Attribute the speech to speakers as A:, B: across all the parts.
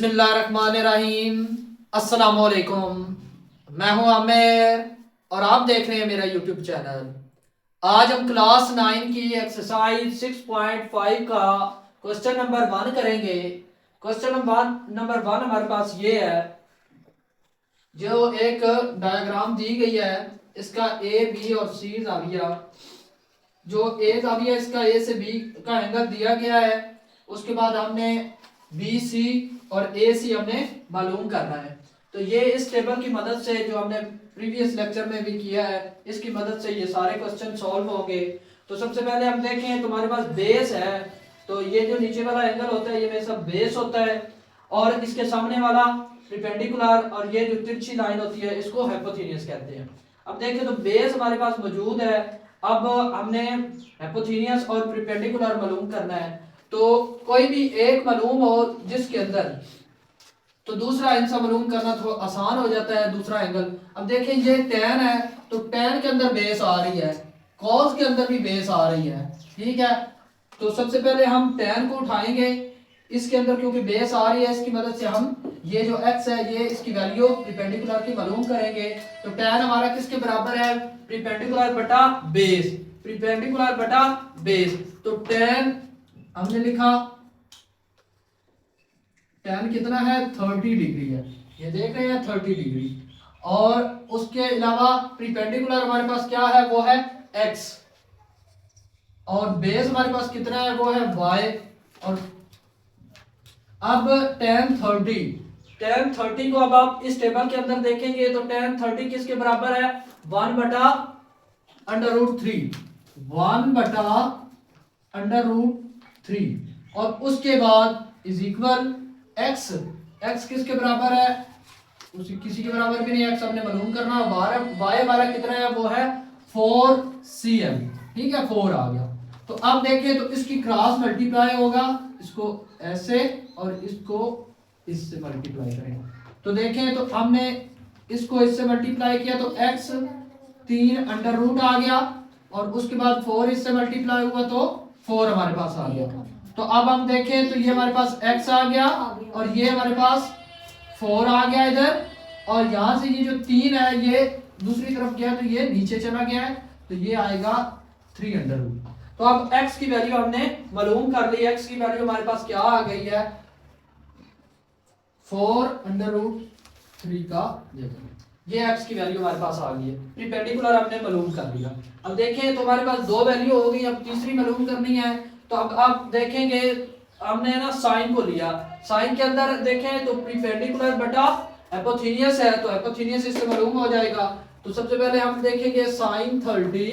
A: बिस्मिल्लाहिर्रहमानिर्रहीम। अस्सलाम वालेकुम। मैं हूं आमिर और आप देख रहे हैं मेरा यूट्यूब चैनल। आज हम क्लास 9 की एक्सरसाइज 6.5 का क्वेश्चन नंबर 1 करेंगे। क्वेश्चन नंबर 1 हमारे पास ये है, जो एक डायग्राम दी गई है, इसका ए बी और सी जाविया। जो ए जाविया इसका ए से बी का एंगल दिया गया है। उसके बाद हमने बी सी और ए सी हमने मालूम करना है। तो ये इस टेबल की मदद से, जो हमने प्रीवियस लेक्चर में भी किया है, इसकी मदद से ये सारे क्वेश्चन सॉल्व होंगे। तो सबसे पहले हम देखें, तुम्हारे पास बेस है, तो ये जो नीचे वाला एंगल होता है ये मेरे सब बेस होता है, और इसके सामने वाला परपेंडिकुलर और ये जो तिरछी लाइन होती है इसको हाइपोथेनियस कहते हैं। अब देखें तो बेस हमारे पास मौजूद है। अब हमने हाइपोथेनियस और परपेंडिकुलर मालूम करना है। तो कोई भी एक मालूम हो जिसके अंदर, तो दूसरा इनसा मालूम करना थोड़ा आसान हो जाता है, दूसरा एंगल। अब देखिए ये tan है, तो tan के अंदर बेस आ रही है, cos के अंदर भी बेस आ रही है, ठीक है। तो सबसे पहले हम tan को उठाएंगे, इसके अंदर क्योंकि बेस आ रही है, इसकी मदद से हम ये जो x है ये इसकी वैल्यू परपेंडिकुलर की मालूम करेंगे। तो tan हमारा किसके बराबर है? परपेंडिकुलर बटा बेस, परपेंडिकुलर बटा बेस। तो tan हमने लिखा, tan कितना है? 30 डिग्री है, ये देख रहे हैं 30 डिग्री। और उसके अलावा परपेंडिकुलर हमारे पास क्या है? वो है x, और बेस हमारे पास कितना है? वो है y। और अब tan 30 को अब आप इस टेबल के अंदर देखेंगे तो tan 30 किसके बराबर है? 1 बटा √3, 1 बटा √3। और उसके बाद इज इक्वल x, x किसके बराबर है? उसी किसी के बराबर भी नहीं, x हमने मालूम करना। y हमारा कितना है? वो है 4 cm, ठीक है, 4 आ गया। तो अब देखिए तो इसकी क्रॉस मल्टीप्लाई होगा, इसको ऐसे और इसको इससे मल्टीप्लाई करेंगे। तो देखें तो हमने इसको इससे मल्टीप्लाई किया तो x 3 अंडर रूट आ गया, और उसके बाद 4 इससे मल्टीप्लाई हुआ तो 4 हमारे पास आ गया। तो अब हम देखें तो ये हमारे पास x आ गया, और ये हमारे पास 4 आ गया इधर, और यहां से ये जो 3 है ये दूसरी तरफ गया तो ये नीचे चला गया है, तो ये आएगा 3 अंडर रूट। तो अब x की वैल्यू हमने मालूम कर ली। x की वैल्यू हमारे पास क्या आ गई है? 4 अंडर रूट 3 का, ये x की वैल्यू हमारे पास आ गई है। परपेंडिकुलर हमने मालूम कर लिया। अब देखें तो हमारे पास 2 वैल्यू हो गई, अब तीसरी मालूम करनी है। तो अब आप देखेंगे हमने ना साइन को लिया, साइन के अंदर देखें तो परपेंडिकुलर बटा हाइपोथेनियस है, तो हाइपोथेनियस इससे मालूम हो जाएगा। तो सबसे पहले हम देखेंगे साइन 30,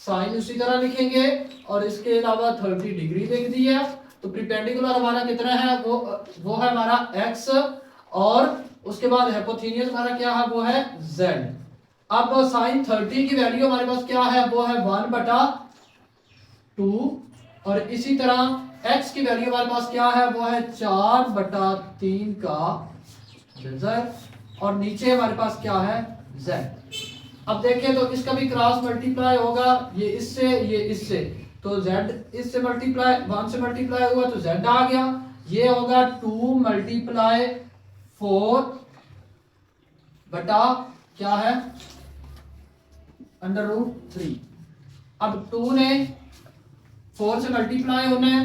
A: साइन उसी तरह लिखेंगे, और इसके अलावा 30 डिग्री लिख दिया। तो परपेंडिकुलर हमारा कितना है? वो है हमारा x, और उसके बाद हाइपोथेनियस हमारा क्या है? वो है z। अब साइन 30 की वैल्यू हमारे पास क्या है? वो है 1 बटा 2, और इसी तरह x की वैल्यू हमारे पास क्या है? वो है 4 बटा 3 का z, और नीचे हमारे पास क्या है? z। अब देखें तो इसका भी क्रॉस मल्टीप्लाई होगा, ये इससे, तो z इससे मल्टीप्लाई 1 से मल्टीप्लाई हुआ तो z आ गया। ये होगा 2 मल्टीप्लाई 4 बटा क्या है? Under root 3। अब 2 ने 4 से मल्टीप्लाई होना है,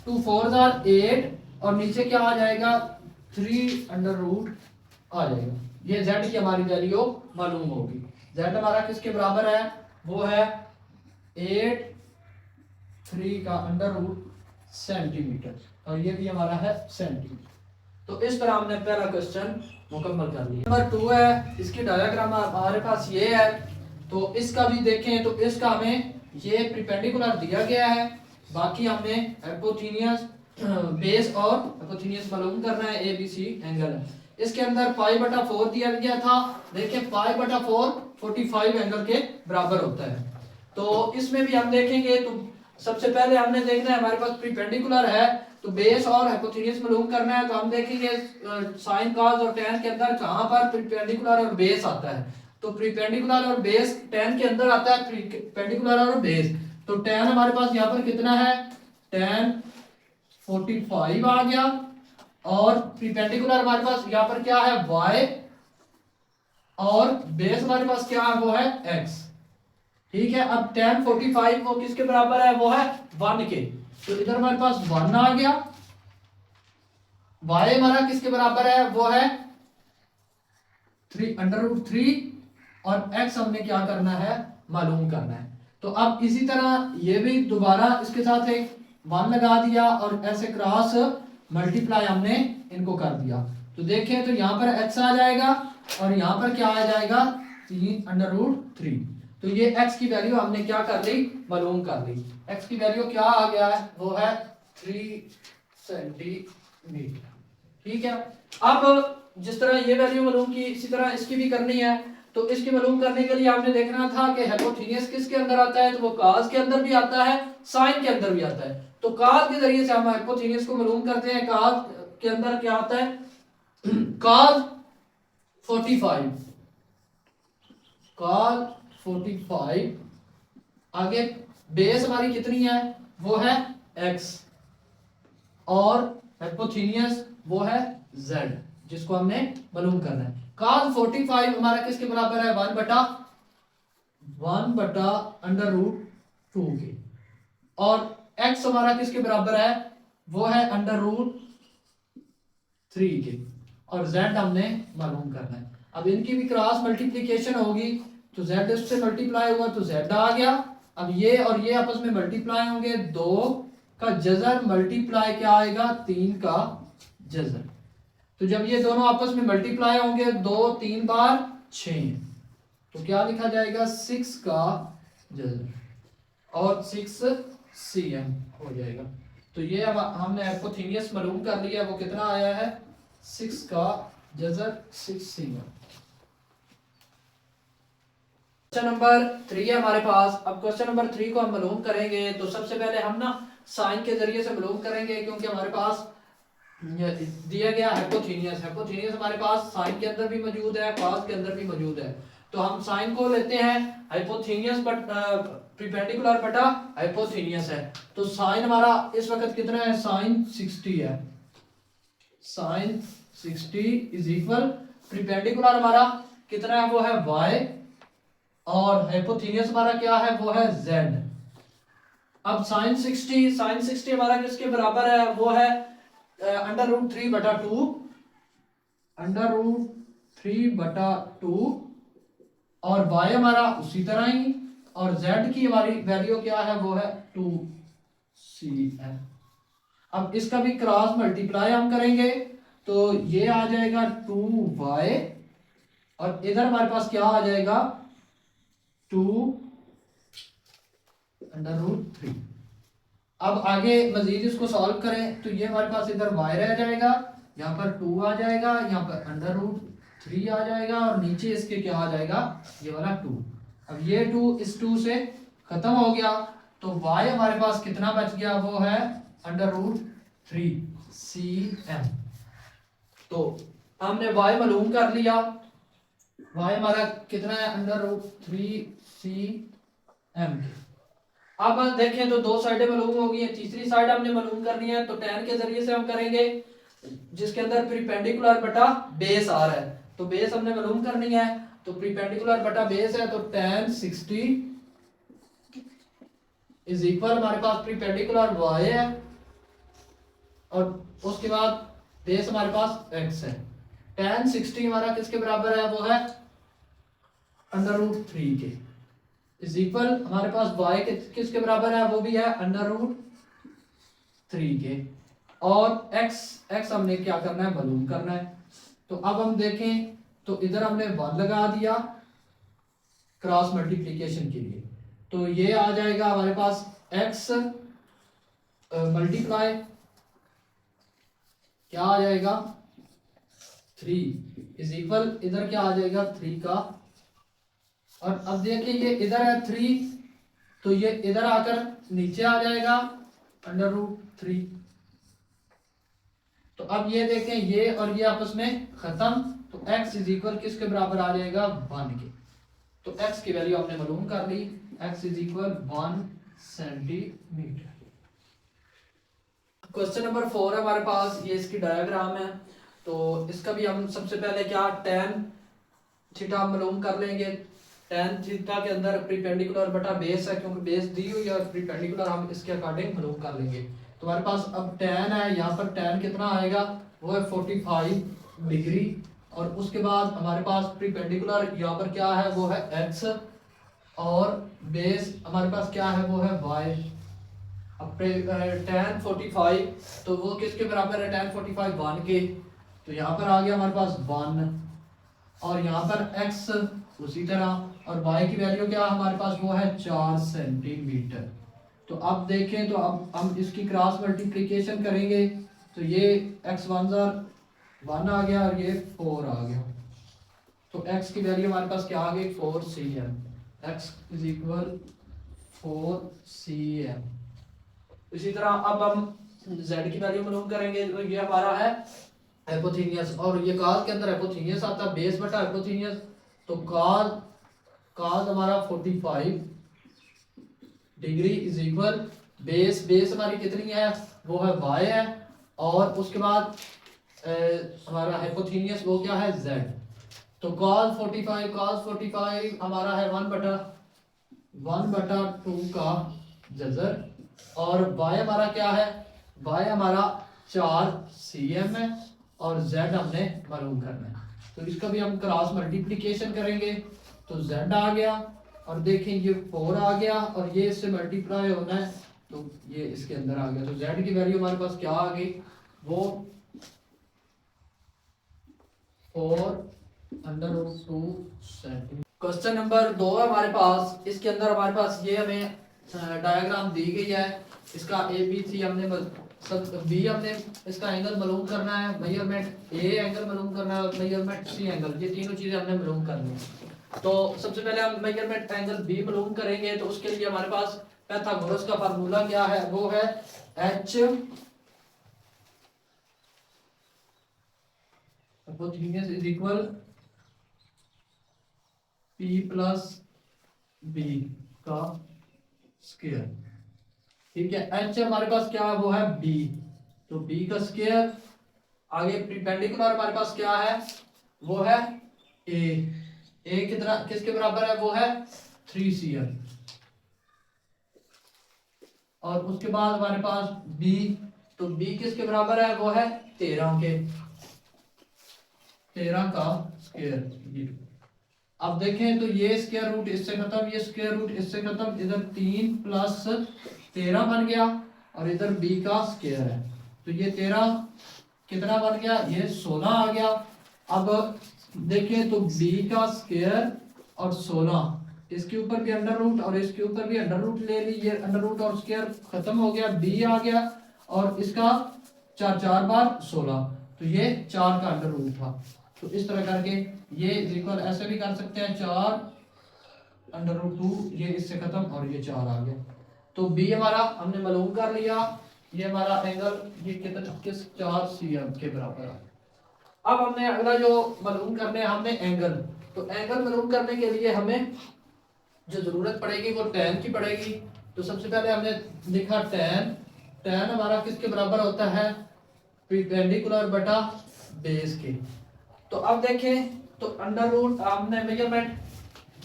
A: 2 4 आर 8, और नीचे क्या आ जाएगा? 3 अंडर रूट आ जाएगा। ये z की हमारी वैल्यू मालूम होगी। z हमारा किसके बराबर है? वो है 8 3 का अंडर रूट सेंटीमीटर, और ये भी हमारा है सेंटीमीटर। तो इस तरह हमने पहला क्वेश्चन मुकम्मल कर लिया। नंबर 2 है, इसकी डायग्राम हमारे पास ये है। तो इसका भी देखें तो इसका हमें ये परपेंडिकुलर दिया गया है, बाकी हमने हाइपोथेनियस बेस और हाइपोथेनियस मालूम करना है, ए बी सी एंगल है। इसके अंदर पाई बटा 4 दिया गया था। देखिए पाई बटा 4 45 एंगल के बराबर होता है। तो इसमें भी हम देखेंगे तो सबसे पहले हमने देखना है, हमारे पास परपेंडिकुलर है तो बेस और हाइपोथेनियस मालूम करना है। तो हम देखेंगे साइन कॉस और tan के अंदर कहां पर परपेंडिकुलर और बेस आता है। तो परपेंडिकुलर और बेस tan के अंदर आता है, परपेंडिकुलर और बेस। तो tan हमारे पास यहाँ पर कितना है? tan 45 आ गया, और परपेंडिकुलर हमारे पास यहाँ पर क्या है y, और बेस हमारे पास क्या है वो है x। ठीक है, अब tan 45 वो किसके बराबर है, वो है 1 के। तो इधर हमारे पास 1 आ गया। y हमारा किसके बराबर है, वो है 3√3, और x हमने क्या करना है, मालूम करना है। तो अब इसी तरह ये भी दोबारा इसके साथ एक 1 लगा दिया और ऐसे क्रॉस मल्टीप्लाई हमने इनको कर दिया। तो देखें तो यहाँ पर x आ जाएगा और यहाँ पर क्या आ जाएगा, 3√3। तो ये x की वैल्यू हमने क्या कर ली, मालूम कर ली। x की वैल्यू क्या आ गया है, वो है 3 सेंटीमीटर। ठीक है, अब जिस तरह ये वैल्यू मालूम की, इसी तरह इसकी भी करनी है। तो इसकी मालूम करने के लिए आपने देखना था कि हाइपोटेन्यूस किसके अंदर आता है, तो वो काज के अंदर भी आता है, साइन के अंदर भी आता है। तो काज के जरिए से हम हाइपोटेन्यूस को मालूम करते हैं। काज के अंदर क्या आता है, काज 45, काज 45, आगे बेस हमारी कितनी है, वो है x, और हाइपोटेन्यूस वो है z, जिसको हमने मालूम करना है। cos 45 हमारा किसके बराबर है, 1/√2 के, और x हमारा किसके बराबर है, वो है √3 के, और z हमने मालूम करना है। अब इनकी भी क्रॉस मल्टीप्लिकेशन होगी, तो z इससे मल्टीप्लाई हुआ तो z आ गया। अब ये और ये आपस में मल्टीप्लाई होंगे, 2 का जजर मल्टीप्लाई क्या आएगा, 3 का जजर। तो जब ये दोनों आपस में मल्टीप्लाई होंगे, 2 3 बार 6, तो क्या लिखा जाएगा, 6 का जजर, और 6 cm हो जाएगा। तो ये अब हमने हाइपोटेन्यूस मालूम कर लिया, वो कितना आया है, 6 का जजर 6 cm। क्वेश्चन नंबर 3 है हमारे पास। अब क्वेश्चन नंबर 3 को हम मालूम करेंगे, तो सबसे पहले हम ना साइन के जरिए से मालूम करेंगे, क्योंकि हमारे पास दिया गया हाइपोटेन्यूस। हाइपोटेन्यूस हमारे पास साइन के अंदर भी मौजूद है, कॉस के अंदर भी मौजूद है। तो हम साइन को लेते हैं हाइपोटेन्यूस बट परपेंडिकुलर बटा हाइपोटेन्यूस है। तो साइन हमारा इस वक्त कितना है, साइन 60 है। साइन 60 इज इक्वल परपेंडिकुलर हमारा कितना है, वो है y, और हाइपोटेन्यूस हमारा क्या है, वो है z। अब साइन 60 हमारा किसके बराबर है, वो है √3/2, √3/2, और y हमारा उसी तरह ही, और z की हमारी वैल्यू क्या है, वो है 2cm। अब इसका भी क्रॉस मल्टीप्लाई हम करेंगे, तो ये आ जाएगा 2y, और इधर हमारे पास क्या आ जाएगा, 2√3। अब आगे मजीद इसको सॉल्व करें, तो ये हमारे पास इधर y रह जाएगा, यहाँ पर 2 आ जाएगा, यहाँ पर √3 आ जाएगा, और नीचे इसके क्या आ जाएगा, ये वाला 2। अब ये 2 इस 2 से खत्म हो गया, तो y हमारे पास कितना बच गया, वो है √3cm। तो हमने y मालूम कर लिया, y हमारा कितना है, √3cm। अब देखें तो दो साइडें मालूम हो गई है, तीसरी साइड हमने मालूम करनी है, तो tan के जरिए से हम करेंगे, जिसके अंदर परपेंडिकुलर बटा बेस आ रहा है। तो बेस हमने मालूम करनी है, तो परपेंडिकुलर बटा बेस है, तो tan 60 इज इक्वल, हमारे पास परपेंडिकुलर y है, और उसके बाद बेस हमारे पास x है। tan 60 हमारा किसके बराबर है, वो है √3 के, इज इक्वल हमारे पास y किसके बराबर है, वो भी है √3 के, और x हमने क्या करना है, मालूम करना है। तो अब हम देखें, तो इधर हमने 1 लगा दिया क्रॉस मल्टीप्लिकेशन के लिए, तो ये आ जाएगा हमारे पास x मल्टीप्लाई क्या आ जाएगा, 3 इज इक्वल, इधर क्या आ जाएगा, 3 का, और अब देखिए ये इधर है 3, तो ये इधर आकर नीचे आ जाएगा √3। तो अब ये देखें, ये और ये आपस में खत्म, तो x इज इक्वल किसके बराबर आ जाएगा, 1 के। तो x की वैल्यू हमने मालूम कर ली, x is equal 1 centimetre. Question number 4 है हमारे पास, ये इसकी डायग्राम है। तो इसका भी हम सबसे पहले क्या tan थीटा मालूम कर लेंगे। tan थीटा के अंदर परपेंडिकुलर बटा बेस है, क्योंकि बेस दी हुई है और परपेंडिकुलर हम इसके अकॉर्डिंग मालूम कर लेंगे। तो हमारे पास अब tan है, यहाँ पर tan कितना आएगा, वो है 45 डिग्री। और उसके बाद हमारे पास परपेंडिकुलर यहाँ पर क्या है, वो है x, और बेस हमारे पास क्या है, वो है y। अब tan 45 तो वो किसके बराबर है, tan 45 1 के। तो यहाँ पर आ गया हमारे पास 1, और यहाँ पर x उसी तरह, और y की वैल्यू क्या हमारे पास, वो है 4 सेंटीमीटर। तो अब देखें, तो अब हम इसकी क्रॉस मल्टीप्लिकेशन करेंगे। तो ये x 1 आ गया और ये 4 आ गया। तो x की वैल्यू हमारे पास क्या आ गई, 4 cm। x is equal 4 cm। इसी तरह अब हम z की वैल्यू मालूम करेंगे। तो ये हमारा है हाइपोथेनियस, और ये कॉस के अंदर हाइपोथेनियस आता है, बेस बटा हाइपोथेनियस। तो कॉस हमारा 45 डिग्री इज इक्वल बेस हमारी कितनी है, वो है y है, और उसके बाद हमारा हाइपोथेनियस वो क्या है, z। तो cos 45 हमारा है 1/2 का जजर, और y हमारा क्या है, y हमारा 4 cm है, और z हमने मालूम करना है। तो इसका भी हम क्रॉस मल्टीप्लिकेशन करेंगे। तो z आ गया, और देखें ये 4 आ गया, और ये इससे मल्टीप्लाई होना है, तो ये इसके अंदर आ गया। तो z की वैल्यू हमारे पास क्या आ गई, वो 4√2 सेंटीमीटर। क्वेश्चन नंबर 2 है हमारे पास, इसके अंदर हमारे पास ये हमें डायग्राम दी गई है। इसका ABC हमने बी हमने इसका एंगल मालूम करना है, मेजरमेंट ए एंगल मालूम करना है, और मेजरमेंट सी एंगल, ये तीनों चीजें हमने मालूम करनी है। तो सबसे पहले हम मेजरमेंट एंगल बी मालूम करेंगे। तो उसके लिए हमारे पास पाइथागोरस का फार्मूला क्या है, वो है h hypotenuse is equal p plus b का स्क्वायर। ठीक है, h हमारे पास क्या है, वो है b, तो b का स्क्वायर। आगे परपेंडिकुलर हमारे पास क्या है, वो है a कितना किसके बराबर है, वो है 3 cm। और उसके बाद हमारे पास b, तो b किसके बराबर है, वो है 13 का स्क्वायर। अब देखें, तो ये स्क्वायर रूट इससे खत्म, ये स्क्वायर रूट इससे खत्म, इधर 3 + 13 बन गया, और इधर b का स्क्वायर है। तो ये 13 कितना बन गया, ये 16 आ गया। अब देखें, तो b का स्क्वायर और 16, इसके ऊपर भी अंडर रूट और इसके ऊपर भी अंडर रूट ले ली, ये अंडर रूट और स्क्वायर खत्म हो गया, b आ गया, और इसका 4 बार 16, तो ये 4 का अंडर रूट था। तो इस तरह करके ये इक्वल ऐसे भी कर सकते हैं, 4√2, ये इससे खत्म, और ये 4 आ गया। तो b हमारा हमने मालूम कर लिया, ये हमारा एंगल ये कितना, किस 4 cm के बराबर है। अब हमने अगला जो मालूम करने हैं, हमने एंगल। तो एंगल मालूम करने के लिए हमें जो जरूरत पड़ेगी वो tan की पड़ेगी। तो सबसे पहले हमने लिखा tan हमारा किसके बराबर होता है, परपेंडिकुलर बटा बेस के। तो अब देखें, तो अंडर रूट हमने मेजरमेंट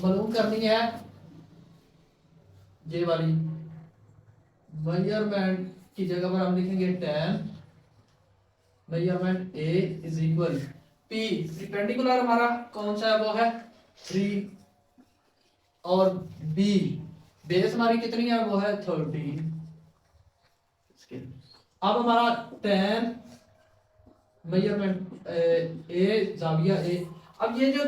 A: मालूम करनी है, ये वाली मेजरमेंट की जगह पर हम लिखेंगे tan measurement a is equal p, perpendicular हमारा कौन सा है, वो है 3, और b बेस हमारी कितनी है, वो है 13। अब हमारा tan मेजरमेंट ए जाविया ए। अब ये जो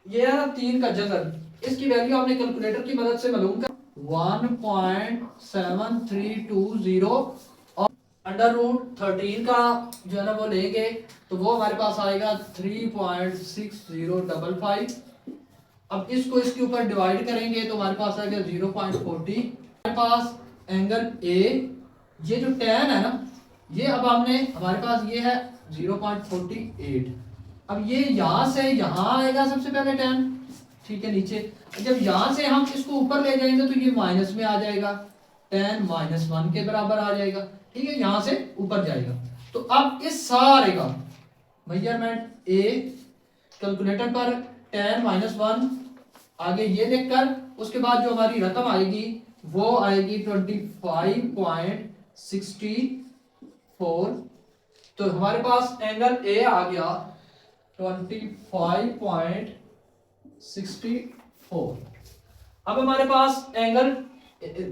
A: ये है 3 का जजर, इसकी वैल्यू हमने कैलकुलेटर की मदद से मालूम कर 1.7320, और अंडर रूट 13 का जो है ना वो लेंगे, तो वो हमारे पास आएगा 3.6055। अब इसको इसके ऊपर डिवाइड करेंगे तो हमारे पास आएगा 0.40। हमारे पास एंगल ए, ये जो tan है ना, ये अब हमने हमारे पास ये है 0.48। अब ये यहाँ से यहाँ आएगा सबसे पहले tan, ठीक है, नीचे। जब यहाँ से हम इसको ऊपर ले जाएंगे तो ये माइनस में आ जाएगा, tan -1 के बराबर आ जाएगा। ठीक है, यहां से ऊपर जाएगा। तो अब इस सारे का मेजरमेंट ए कैलकुलेटर पर tan -1 आगे ये लिखकर, उसके बाद जो हमारी रकम आएगी वो आएगी 25.64। तो हमारे पास एंगल ए आ गया 25.64। अब हमारे पास एंगल,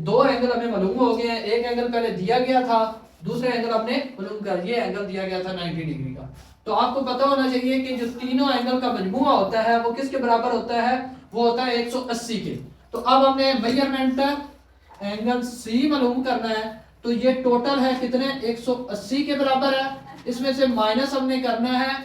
A: दो एंगल हमें मालूम हो गए हैं। एक एंगल पहले दिया गया था, दूसरा एंगल हमने मालूम कर, ये एंगल दिया गया था 90 डिग्री का। तो आपको पता होना चाहिए कि जो तीनों एंगल का मजमूआ होता है वो किसके बराबर होता है, वो होता है 180 के। तो अब हमने मेजरमेंट एंगल सी मालूम करना है। तो ये टोटल है कितने, 180 के बराबर है। इसमें से माइनस हमने करना है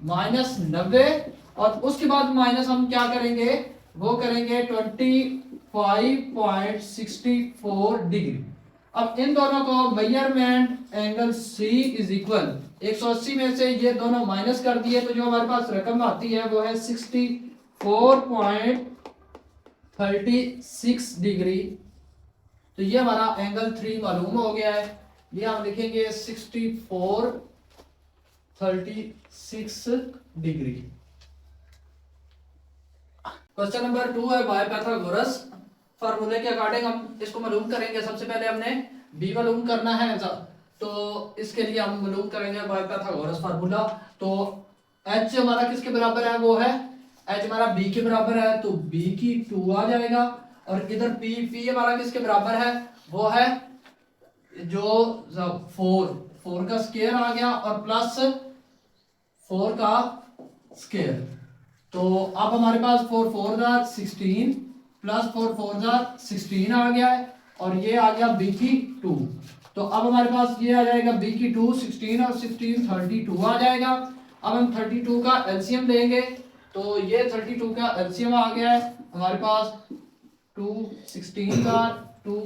A: -90, और उसके बाद माइनस हम क्या करेंगे, वो करेंगे 25.64 डिग्री। अब इन दोनों को measurement angle C is equal 180 में से ये दोनों माइनस कर दिए, तो जो हमारे पास रकम आती है वो है 64.36 डिग्री। तो ये हमारा एंगल 3 मालूम हो गया है। ये हम लिखेंगे 64.36 डिग्री। क्वेश्चन नंबर 2 है बाय पाइथागोरस फार्मूले के अकॉर्डिंग हम इसको मालूम करेंगे। सबसे पहले हमने बी मालूम करना है, तो इसके लिए हम मालूम करेंगे बाय पाइथागोरस फार्मूला। तो एच हमारा किसके बराबर है, वो है एच हमारा बी के बराबर है, तो बी की 2 आ जाएगा। और इधर पी, पी हमारा किसके बराबर है, वो है जो 4 का स्क्वायर आ गया और प्लस 4 का स्क्वायर। तो अब हमारे पास 4 4 16 प्लस 4 4 16 आ गया है, और ये आ गया बी की 2। तो अब हमारे पास ये आ जाएगा बी की 2 16 और 16 32 आ जाएगा। अब हम 32 का एलसीएम लेंगे, तो ये 32 का एलसीएम आ गया है हमारे पास 2 16 का 2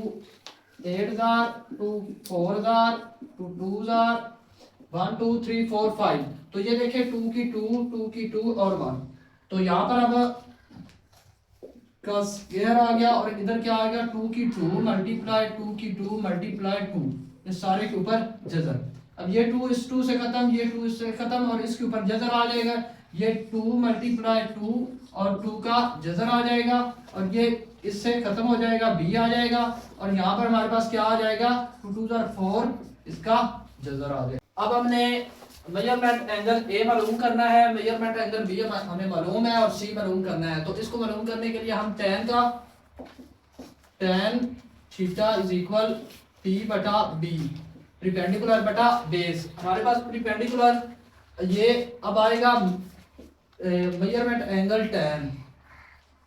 A: 8 का 2 4 का 2 2 का 1 2 3 4 5। तो ये देखिए 2 की 2 और 1। तो यहाँ पर अब का स्क्वायर आ गया, और इधर क्या आ गया 2 की 2 मल्टीप्लाई 2 की 2 मल्टीप्लाई 2, इस सारे के ऊपर जजर। अब ये 2 इस 2 से खत्म, ये 2 इससे खत्म, और इसके ऊपर जजर आ जाएगा। ये 2 मल्टीप्लाई 2 और 2 का जजर आ जाएगा, और ये इससे खत्म हो जाएगा, बी आ जाएगा। और यहाँ पर हमारे पास क्या आ जाएगा 2 2 4, इसका जजर आ जाएगा। अब हमने मेजरमेंट एंगल ए मालूम करना है, मेजरमेंट एंगल बी हमें मालूम है, और सी मालूम करना है। तो इसको मालूम करने के लिए हम tan theta is equal P बटा बी, परपेंडिकुलर बटा बेस। हमारे पास परपेंडिकुलर ये अब आएगा measurement angle tan,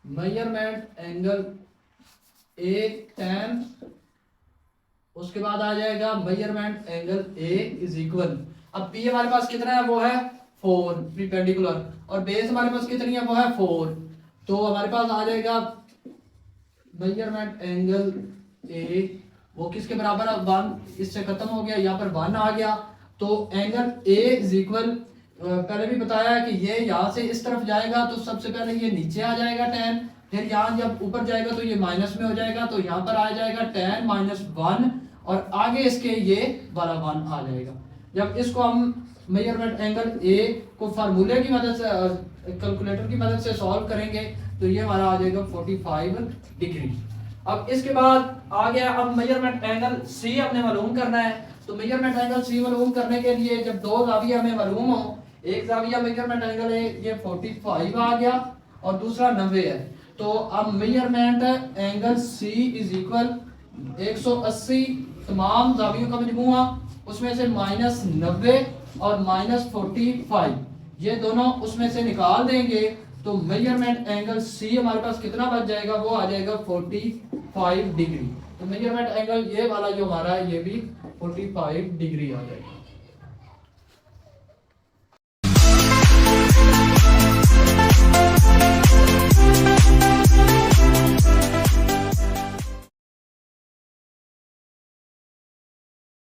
A: measurement angle A tan, उसके बाद आ जाएगा measurement angle A is equal, अब पी हमारे पास कितना है, वो है 4 परपेंडिकुलर, और बेस हमारे पास कितनी है, वो है 4। तो हमारे पास आ जाएगा मेजरमेंट एंगल ए, वो किसके बराबर है 1, इससे खत्म हो गया, यहाँ पर 1 आ गया। तो एंगल ए इज इक्वल, पहले भी बताया कि ये यहाँ से इस तरफ जाएगा, तो सबसे पहले ये नीचे आ जाएगा tan, फिर यहाँ जब ऊपर जाएगा तो ये माइनस में हो जाएगा, तो यहाँ पर आ जाएगा tan -1, और आगे इसके ये वाला 1 आ जाएगा। जब इसको हम मेजरमेंट एंगल ए को फार्मूले की मदद से, कैलकुलेटर की मदद से सॉल्व करेंगे, तो ये हमारा आ जाएगा 45 डिग्री। अब इसके बाद आ गया, अब मेजरमेंट एंगल सी हमने मालूम करना है। तो मेजरमेंट एंगल सी मालूम करने के लिए जब दो जाविया हमें मालूम हो, एक जाविया मेजरमेंट एंगल है ये 45 आ गया और दूसरा 90 है। तो अब measurement angle C is equal 180 तमाम जावियों का मजमूआ, उसमें से -90 और -45, ये दोनों उसमें से निकाल देंगे, तो मेजरमेंट एंगल सी हमारे पास कितना बच जाएगा, वो आ जाएगा 45 डिग्री। तो मेजरमेंट एंगल ये वाला जो हमारा है ये भी 45 डिग्री आ जाएगा।